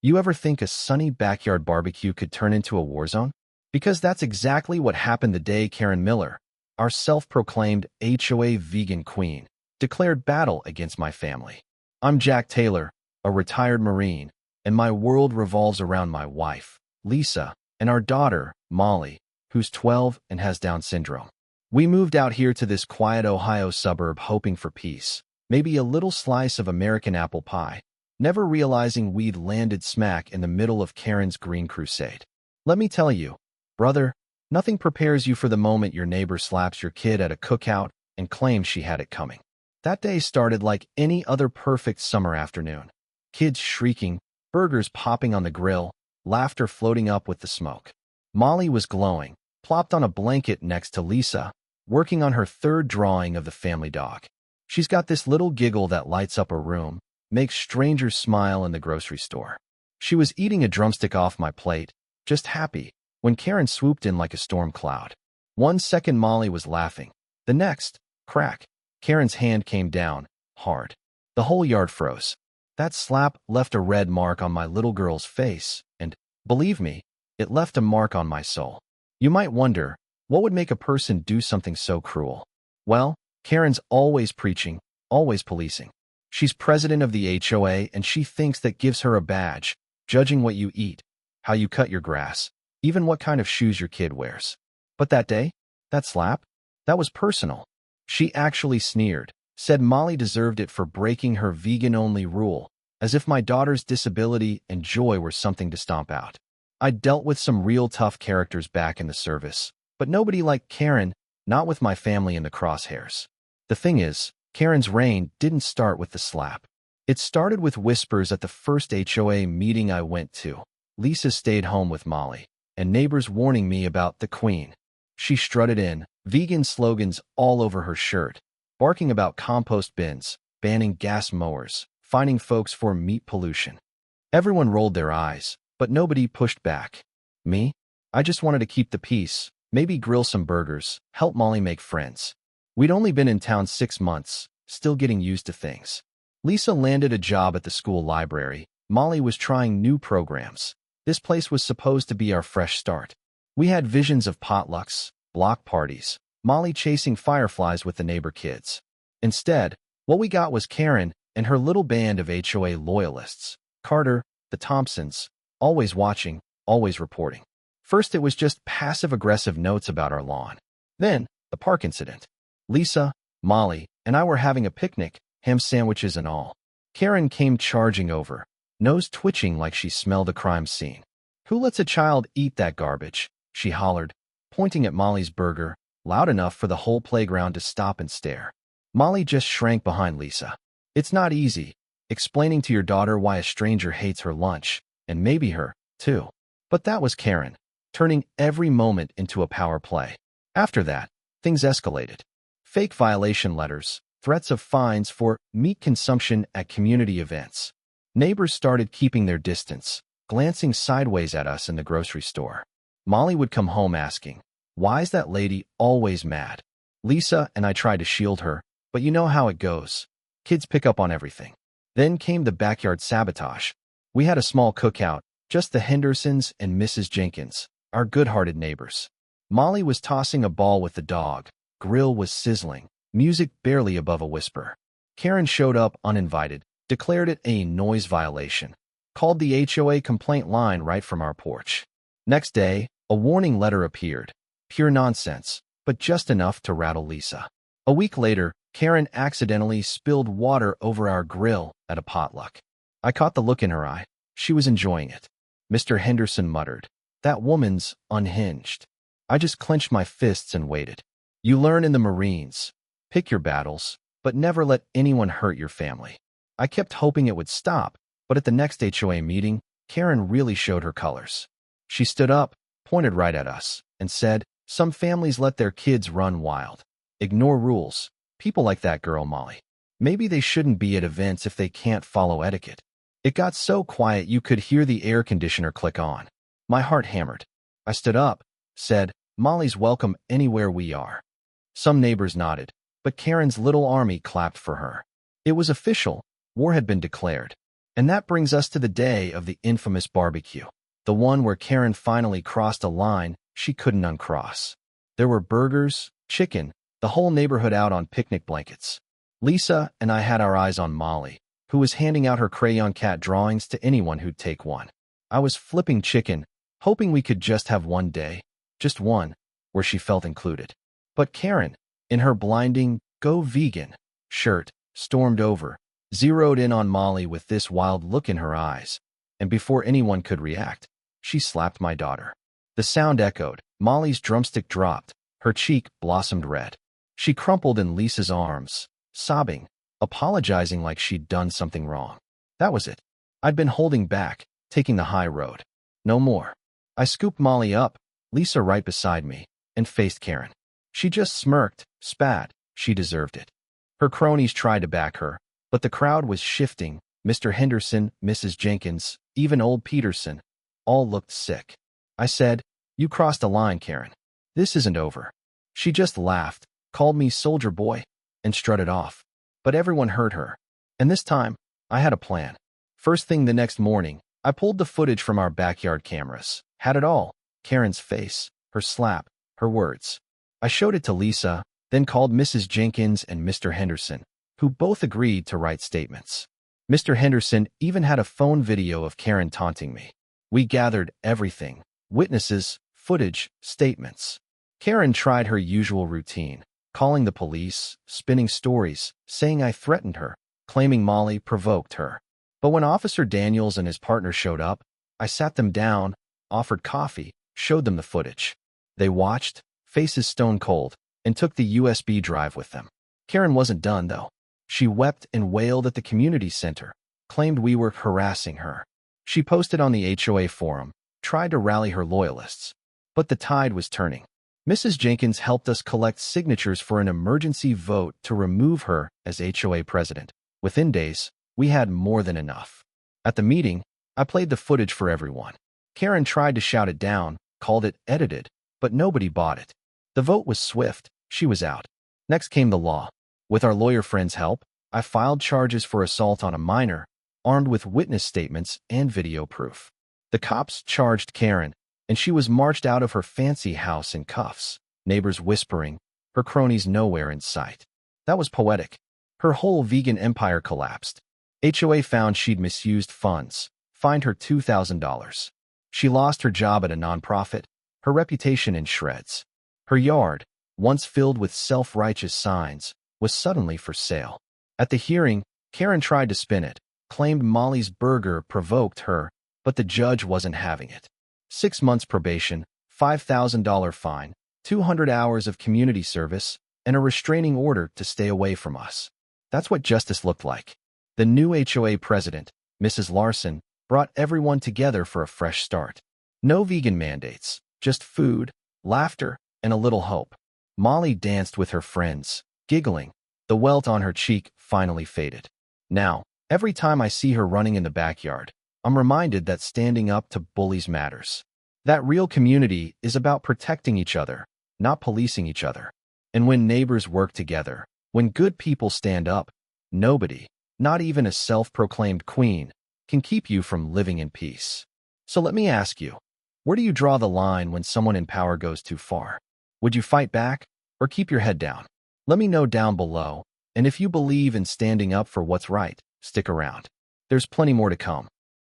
You ever think a sunny backyard barbecue could turn into a war zone? Because that's exactly what happened the day Karen Miller, our self-proclaimed HOA vegan queen, declared battle against my family. I'm Jack Taylor, a retired Marine, and my world revolves around my wife, Lisa, and our daughter, Molly, who's 12 and has Down syndrome. We moved out here to this quiet Ohio suburb hoping for peace, maybe a little slice of American apple pie, never realizing we'd landed smack in the middle of Karen's green crusade. Let me tell you, brother, nothing prepares you for the moment your neighbor slaps your kid at a cookout and claims she had it coming. That day started like any other perfect summer afternoon. Kids shrieking, burgers popping on the grill, laughter floating up with the smoke. Molly was glowing, plopped on a blanket next to Lisa, working on her third drawing of the family dog. She's got this little giggle that lights up a room, makes strangers smile in the grocery store. She was eating a drumstick off my plate, just happy, when Karen swooped in like a storm cloud. 1 second Molly was laughing. The next, crack, Karen's hand came down, hard. The whole yard froze. That slap left a red mark on my little girl's face, and, believe me, it left a mark on my soul. You might wonder, what would make a person do something so cruel? Well, Karen's always preaching, always policing. She's president of the HOA, and she thinks that gives her a badge, judging what you eat, how you cut your grass, even what kind of shoes your kid wears. But that day, that slap, that was personal. She actually sneered, said Molly deserved it for breaking her vegan-only rule, as if my daughter's disability and joy were something to stomp out. I dealt with some real tough characters back in the service, but nobody like Karen, not with my family in the crosshairs. The thing is, Karen's reign didn't start with the slap. It started with whispers at the first HOA meeting I went to. Lisa stayed home with Molly, and neighbors warning me about the queen. She strutted in, vegan slogans all over her shirt, barking about compost bins, banning gas mowers, fining folks for meat pollution. Everyone rolled their eyes, but nobody pushed back. Me? I just wanted to keep the peace, maybe grill some burgers, help Molly make friends. We'd only been in town 6 months, still getting used to things. Lisa landed a job at the school library. Molly was trying new programs. This place was supposed to be our fresh start. We had visions of potlucks, block parties, Molly chasing fireflies with the neighbor kids. Instead, what we got was Karen and her little band of HOA loyalists. Carter, the Thompsons, always watching, always reporting. First, it was just passive-aggressive notes about our lawn. Then, the park incident. Lisa, Molly, and I were having a picnic, ham sandwiches and all. Karen came charging over, nose twitching like she smelled a crime scene. "Who lets a child eat that garbage?" she hollered, pointing at Molly's burger, loud enough for the whole playground to stop and stare. Molly just shrank behind Lisa. It's not easy, explaining to your daughter why a stranger hates her lunch, and maybe her, too. But that was Karen, turning every moment into a power play. After that, things escalated. Fake violation letters, threats of fines for meat consumption at community events. Neighbors started keeping their distance, glancing sideways at us in the grocery store. Molly would come home asking, "Why is that lady always mad?" Lisa and I tried to shield her, but you know how it goes. Kids pick up on everything. Then came the backyard sabotage. We had a small cookout, just the Hendersons and Mrs. Jenkins, our good-hearted neighbors. Molly was tossing a ball with the dog. Grill was sizzling, music barely above a whisper. Karen showed up uninvited, declared it a noise violation, called the HOA complaint line right from our porch. Next day, a warning letter appeared. Pure nonsense, but just enough to rattle Lisa. A week later, Karen accidentally spilled water over our grill at a potluck. I caught the look in her eye. She was enjoying it. Mr. Henderson muttered, "That woman's unhinged." I just clenched my fists and waited. You learn in the Marines. Pick your battles, but never let anyone hurt your family. I kept hoping it would stop, but at the next HOA meeting, Karen really showed her colors. She stood up, pointed right at us, and said, "Some families let their kids run wild. Ignore rules. People like that girl, Molly. Maybe they shouldn't be at events if they can't follow etiquette." It got so quiet you could hear the air conditioner click on. My heart hammered. I stood up, said, "Molly's welcome anywhere we are." Some neighbors nodded, but Karen's little army clapped for her. It was official. War had been declared. And that brings us to the day of the infamous barbecue, the one where Karen finally crossed a line she couldn't uncross. There were burgers, chicken, the whole neighborhood out on picnic blankets. Lisa and I had our eyes on Molly, who was handing out her crayon cat drawings to anyone who'd take one. I was flipping chicken, hoping we could just have one day, just one, where she felt included. But Karen, in her blinding "Go Vegan" shirt, stormed over, zeroed in on Molly with this wild look in her eyes, and before anyone could react, she slapped my daughter. The sound echoed, Molly's drumstick dropped, her cheek blossomed red. She crumpled in Lisa's arms, sobbing, apologizing like she'd done something wrong. That was it. I'd been holding back, taking the high road. No more. I scooped Molly up, Lisa right beside me, and faced Karen. She just smirked, spat. She deserved it. Her cronies tried to back her, but the crowd was shifting. Mr. Henderson, Mrs. Jenkins, even old Peterson, all looked sick. I said, "You crossed a line, Karen. This isn't over." She just laughed, called me soldier boy, and strutted off. But everyone heard her. And this time, I had a plan. First thing the next morning, I pulled the footage from our backyard cameras. Had it all. Karen's face, her slap, her words. I showed it to Lisa, then called Mrs. Jenkins and Mr. Henderson, who both agreed to write statements. Mr. Henderson even had a phone video of Karen taunting me. We gathered everything: witnesses, footage, statements. Karen tried her usual routine, calling the police, spinning stories, saying I threatened her, claiming Molly provoked her. But when Officer Daniels and his partner showed up, I sat them down, offered coffee, showed them the footage. They watched, faces stone cold, and took the USB drive with them. Karen wasn't done, though. She wept and wailed at the community center, claimed we were harassing her. She posted on the HOA forum, tried to rally her loyalists. But the tide was turning. Mrs. Jenkins helped us collect signatures for an emergency vote to remove her as HOA president. Within days, we had more than enough. At the meeting, I played the footage for everyone. Karen tried to shout it down, called it edited, but nobody bought it. The vote was swift. She was out. Next came the law. With our lawyer friend's help, I filed charges for assault on a minor, armed with witness statements and video proof. The cops charged Karen, and she was marched out of her fancy house in cuffs, neighbors whispering, her cronies nowhere in sight. That was poetic. Her whole vegan empire collapsed. HOA found she'd misused funds, fined her $2,000. She lost her job at a nonprofit, her reputation in shreds. Her yard, once filled with self-righteous signs, was suddenly for sale. At the hearing, Karen tried to spin it, claimed Molly's burger provoked her, but the judge wasn't having it. 6 months probation, $5,000 fine, 200 hours of community service, and a restraining order to stay away from us. That's what justice looked like. The new HOA president, Mrs. Larson, brought everyone together for a fresh start. No vegan mandates, just food, laughter, and a little hope. Molly danced with her friends, giggling. The welt on her cheek finally faded. Now, every time I see her running in the backyard, I'm reminded that standing up to bullies matters. That real community is about protecting each other, not policing each other. And when neighbors work together, when good people stand up, nobody, not even a self-proclaimed queen, can keep you from living in peace. So let me ask you, where do you draw the line when someone in power goes too far? Would you fight back or keep your head down? Let me know down below, and if you believe in standing up for what's right, stick around. There's plenty more to come.